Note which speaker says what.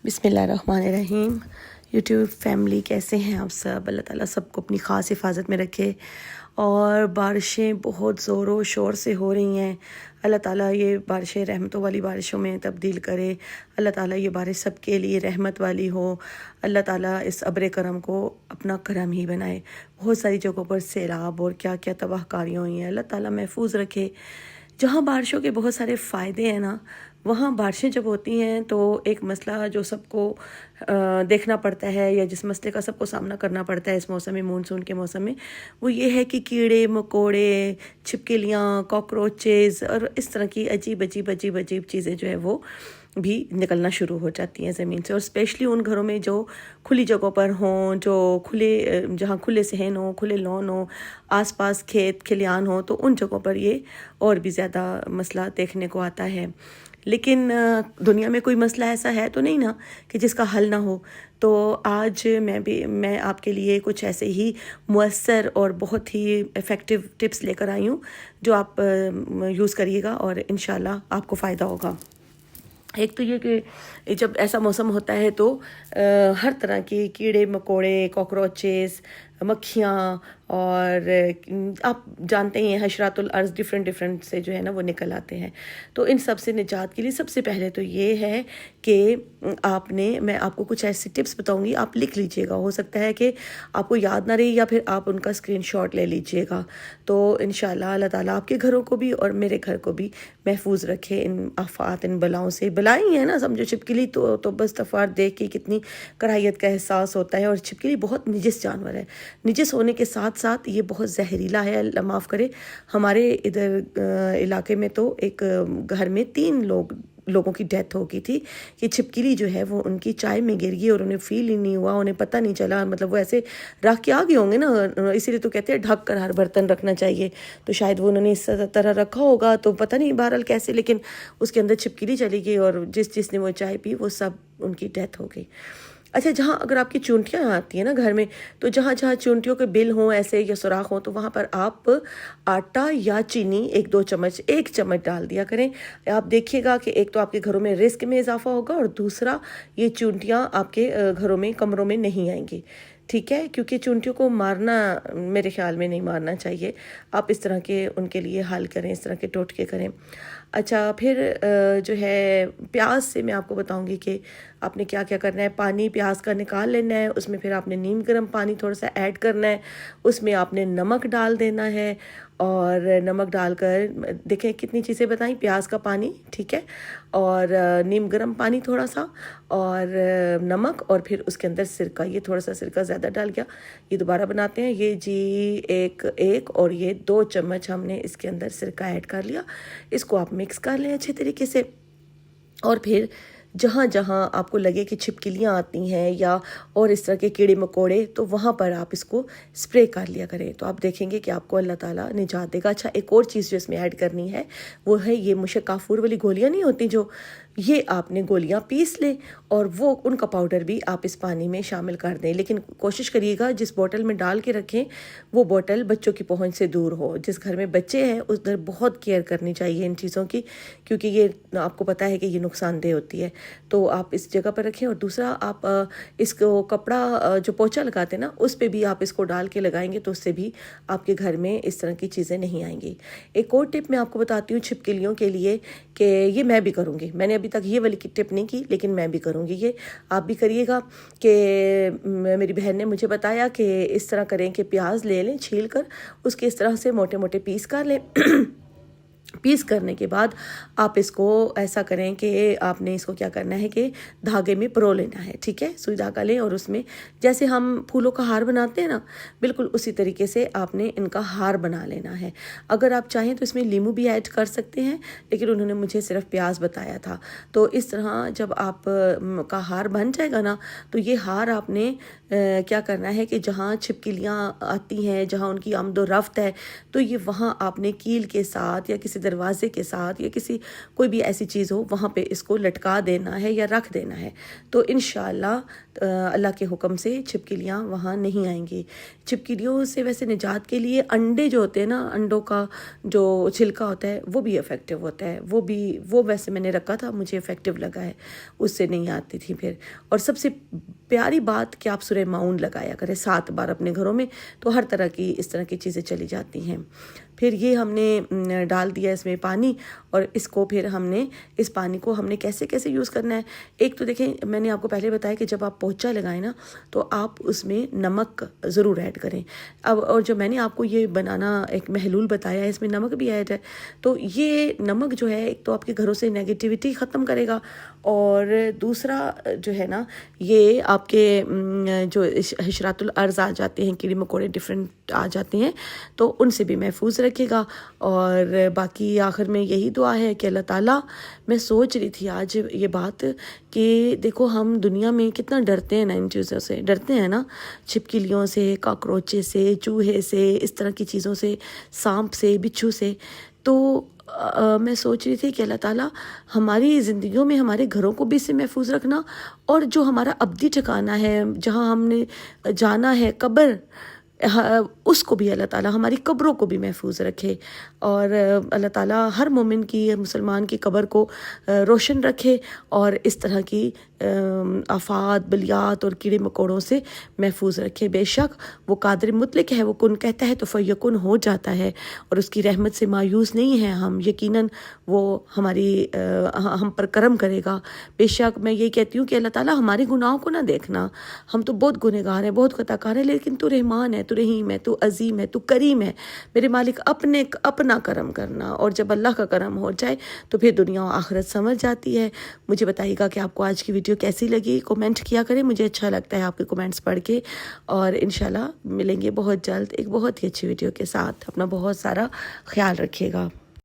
Speaker 1: बिस्मिल्लाहिर्रहमानिर्रहीम। YouTube family कैसे हैं आप सब? अल्लाह ताला सबको अपनी ख़ास हिफाजत में रखे। और बारिशें बहुत ज़ोरों शोर से हो रही हैं। अल्लाह ताला ये बारिशें रहमतों वाली बारिशों में तब्दील करे। अल्लाह ताला ये बारिश सबके लिए रहमत वाली हो। अल्लाह ताला इस अब्र करम को अपना करम ही बनाए। बहुत सारी जगहों पर सैलाब और क्या क्या तबाहकारियाँ हुई हैं, अल्लाह ताला महफूज रखे। जहाँ बारिशों के बहुत सारे फ़ायदे हैं ना, वहाँ बारिशें जब होती हैं तो एक मसला जो सबको देखना पड़ता है, या जिस मसले का सबको सामना करना पड़ता है इस मौसम में, मानसून के मौसम में, वो ये है कि कीड़े मकोड़े, छिपकलियाँ, कॉकरोचेज़ और इस तरह की अजीब अजीब अजीब अजीब चीज़ें जो है वो भी निकलना शुरू हो जाती हैं ज़मीन से। और स्पेशली उन घरों में जो खुली जगहों पर हों, जो जहाँ खुले सहन हो, खुले लॉन हो, आसपास खेत खलियान हो, तो उन जगहों पर ये और भी ज़्यादा मसला देखने को आता है। लेकिन दुनिया में कोई मसला ऐसा है तो नहीं ना कि जिसका हल ना हो। तो आज मैं आपके लिए कुछ ऐसे ही मुअस्सर और बहुत ही इफ़ेक्टिव टिप्स लेकर आई हूँ जो आप यूज़ करिएगा और इंशाल्लाह आपको फ़ायदा होगा। एक तो ये कि जब ऐसा मौसम होता है तो हर तरह के कीड़े मकोड़े, कॉकरोचेस, मक्खियाँ और आप जानते ही हैं हशरातुल अर्ज़ डिफरेंट से जो है ना वो निकल आते हैं। तो इन सब से निजात के लिए सबसे पहले तो ये है कि मैं आपको कुछ ऐसी टिप्स बताऊंगी, आप लिख लीजिएगा। हो सकता है कि आपको याद ना रही, या फिर आप उनका स्क्रीनशॉट ले लीजिएगा। तो इंशाल्लाह अल्लाह ताला आपके घरों को भी और मेरे घर को भी महफूज रखे इन आफात, इन बलाओं से। बलाई है ना, समझो छिपकली तो बस तफार देख के कितनी कराहियत का एहसास होता है। और छिपकली बहुत निजिस जानवर है। निजिस होने के साथ साथ ये बहुत जहरीला है, अल्लाह माफ़ करे। हमारे इधर इलाके में तो एक घर में 3 लोगों की डेथ हो गई थी कि छिपकली जो है वो उनकी चाय में गिर गई और उन्हें फील ही नहीं हुआ, उन्हें पता नहीं चला। मतलब वो ऐसे रख के आ गए होंगे ना, इसीलिए तो कहते हैं ढक कर हर बर्तन रखना चाहिए। तो शायद वो उन्होंने इस तरह रखा होगा, तो पता नहीं बहरहाल कैसे, लेकिन उसके अंदर छिपकली चली गई और जिसने वो चाय पी वो सब उनकी डेथ हो गई। अच्छा, जहाँ अगर आपकी चूंटियाँ आती हैं ना घर में, तो जहाँ जहाँ चूंटियों के बिल हों ऐसे या सुराख हों, तो वहाँ पर आप आटा या चीनी 1-2 चम्मच, 1 चम्मच डाल दिया करें। आप देखिएगा कि एक तो आपके घरों में रिस्क में इजाफा होगा और दूसरा ये चूंटियाँ आपके घरों में, कमरों में नहीं आएंगी। ठीक है, क्योंकि चूंटियों को मारना मेरे ख्याल में नहीं मारना चाहिए। आप इस तरह के उनके लिए हल करें, इस तरह के टोटके करें। अच्छा, फिर जो है प्याज से मैं आपको बताऊंगी कि आपने क्या क्या करना है। पानी प्याज का निकाल लेना है, उसमें फिर आपने नीम गर्म पानी थोड़ा सा ऐड करना है, उसमें आपने नमक डाल देना है। और नमक डालकर देखें कितनी चीज़ें बताई, प्याज का पानी, ठीक है, और नीम गर्म पानी थोड़ा सा, और नमक, और फिर उसके अंदर सिरका। ये थोड़ा सा सिरका ज़्यादा डाल गया, ये दोबारा बनाते हैं। ये जी एक और ये 2 चम्मच हमने इसके अंदर सिरका ऐड कर लिया। इसको आप मिक्स कर लें अच्छे तरीके से। और फिर जहाँ जहाँ आपको लगे कि छिपकलियाँ आती हैं या और इस तरह के कीड़े मकोड़े, तो वहाँ पर आप इसको स्प्रे कर लिया करें, तो आप देखेंगे कि आपको अल्लाह ताला निजात देगा। अच्छा, एक और चीज़ जो इसमें ऐड करनी है वो है ये मुशक्काफूर वाली गोलियाँ नहीं होती जो, ये आपने गोलियाँ पीस लें और वो उनका पाउडर भी आप इस पानी में शामिल कर दें। लेकिन कोशिश करिएगा जिस बोतल में डाल के रखें वो बोतल बच्चों की पहुंच से दूर हो। जिस घर में बच्चे हैं उधर बहुत केयर करनी चाहिए इन चीज़ों की, क्योंकि ये आपको पता है कि ये नुकसानदेह होती है। तो आप इस जगह पर रखें। और दूसरा, आप इसको कपड़ा जो पोंछा लगाते हैं ना, उस पर भी आप इसको डाल के लगाएंगे तो उससे भी आपके घर में इस तरह की चीज़ें नहीं आएंगी। एक और टिप मैं आपको बताती हूँ छिपकलियों के लिए, कि ये मैं भी करूँगी। मैंने अभी तक ये वाली टिप नहीं की, लेकिन मैं भी करूँगी, ये आप भी करिएगा। कि मेरी बहन ने मुझे बताया कि इस तरह करें कि प्याज ले लें छील कर, उसके इस तरह से मोटे मोटे पीस कर लें। पीस करने के बाद आप इसको ऐसा करें कि आपने इसको क्या करना है कि धागे में परो लेना है, ठीक है। सुई धागा लें और उसमें जैसे हम फूलों का हार बनाते हैं ना, बिल्कुल उसी तरीके से आपने इनका हार बना लेना है। अगर आप चाहें तो इसमें लीमू भी ऐड कर सकते हैं, लेकिन उन्होंने मुझे सिर्फ प्याज बताया था। तो इस तरह जब आप का हार बन जाएगा ना, तो ये हार आपने क्या करना है कि जहाँ छिपकलियाँ आती हैं, जहाँ उनकी आमदो रफ्त है, तो ये वहाँ आपने कील के साथ या किसी کسی دروازے کے ساتھ یا کسی کوئی بھی ایسی چیز ہو وہاں پہ اس کو لٹکا دینا ہے یا رکھ دینا ہے، تو انشاءاللہ اللہ کے حکم سے چھپکلیاں وہاں نہیں آئیں گی۔ چھپکلیوں سے ویسے نجات کے لیے انڈے جو ہوتے ہیں نا، انڈوں کا جو چھلکا ہوتا ہے وہ بھی افیکٹو ہوتا ہے، وہ ویسے میں نے رکھا تھا، مجھے افیکٹو لگا ہے، اس سے نہیں آتی تھی پھر۔ اور سب سے پیاری بات کہ آپ سورہ معون لگایا کریں 7 بار اپنے گھروں میں، تو ہر طرح کی اس طرح کی چیزیں چلی جاتی ہیں۔ پھر یہ ہم نے ڈال دیا اس میں پانی، اور اس کو پھر ہم نے اس پانی کو ہم نے کیسے یوز کرنا ہے۔ ایک تو دیکھیں، میں نے آپ کو پہلے بتایا کہ جب آپ پوچھا لگائیں نا تو آپ اس میں نمک ضرور ایڈ کریں۔ اب اور جو میں نے آپ کو یہ بنانا ایک محلول بتایا ہے، اس میں نمک بھی ایڈ ہے، تو یہ نمک جو ہے ایک تو آپ کے گھروں سے نیگیٹیوٹی ختم کرے گا، اور دوسرا جو ہے نا یہ آپ کے جو حشرات الارض آ جاتے ہیں، کیڑے مکوڑے ڈفرینٹ آ جاتے ہیں، تو ان سے بھی محفوظ رکھے گا۔ اور باقی آخر میں یہی دعا ہے کہ اللہ تعالیٰ، میں سوچ رہی تھی آج یہ بات کہ دیکھو ہم دنیا میں کتنا ڈرتے ہیں نا، ان چیزوں سے ڈرتے ہیں نا، چھپکلیوں سے، کاکروچے سے، چوہے سے، اس طرح کی چیزوں سے، سانپ سے، بچھو سے۔ تو میں سوچ رہی تھی کہ اللہ تعالیٰ ہماری زندگیوں میں ہمارے گھروں کو بھی اس سے محفوظ رکھنا، اور جو ہمارا ابدی ٹھکانہ ہے جہاں ہم نے جانا ہے قبر، اس کو بھی اللہ تعالیٰ ہماری قبروں کو بھی محفوظ رکھے، اور اللہ تعالیٰ ہر مومن کی، مسلمان کی قبر کو روشن رکھے، اور اس طرح کی آفات، بلیات اور کیڑے مکوڑوں سے محفوظ رکھے۔ بے شک وہ قادر مطلق ہے، وہ کن کہتا ہے تو فیکن ہو جاتا ہے، اور اس کی رحمت سے مایوس نہیں ہے ہم، یقیناً وہ ہم پر کرم کرے گا۔ بے شک میں یہ کہتی ہوں کہ اللہ تعالیٰ ہمارے گناہوں کو نہ دیکھنا، ہم تو بہت گنہگار ہیں، بہت خطا کار ہیں، لیکن تو رحمان ہے، تو رحیم ہے، تو عظیم ہے، تو کریم ہے، میرے مالک، اپنا کرم کرنا، اور جب اللہ کا کرم ہو جائے تو پھر دنیا و آخرت سمجھ جاتی ہے۔ مجھے بتائیے گا کہ آپ کو آج کی ویڈیو کیسی لگی، کومنٹ کیا کریں، مجھے اچھا لگتا ہے آپ کے کومنٹس پڑھ کے، اور انشاءاللہ ملیں گے بہت جلد ایک بہت ہی اچھی ویڈیو کے ساتھ۔ اپنا بہت سارا خیال رکھیے گا۔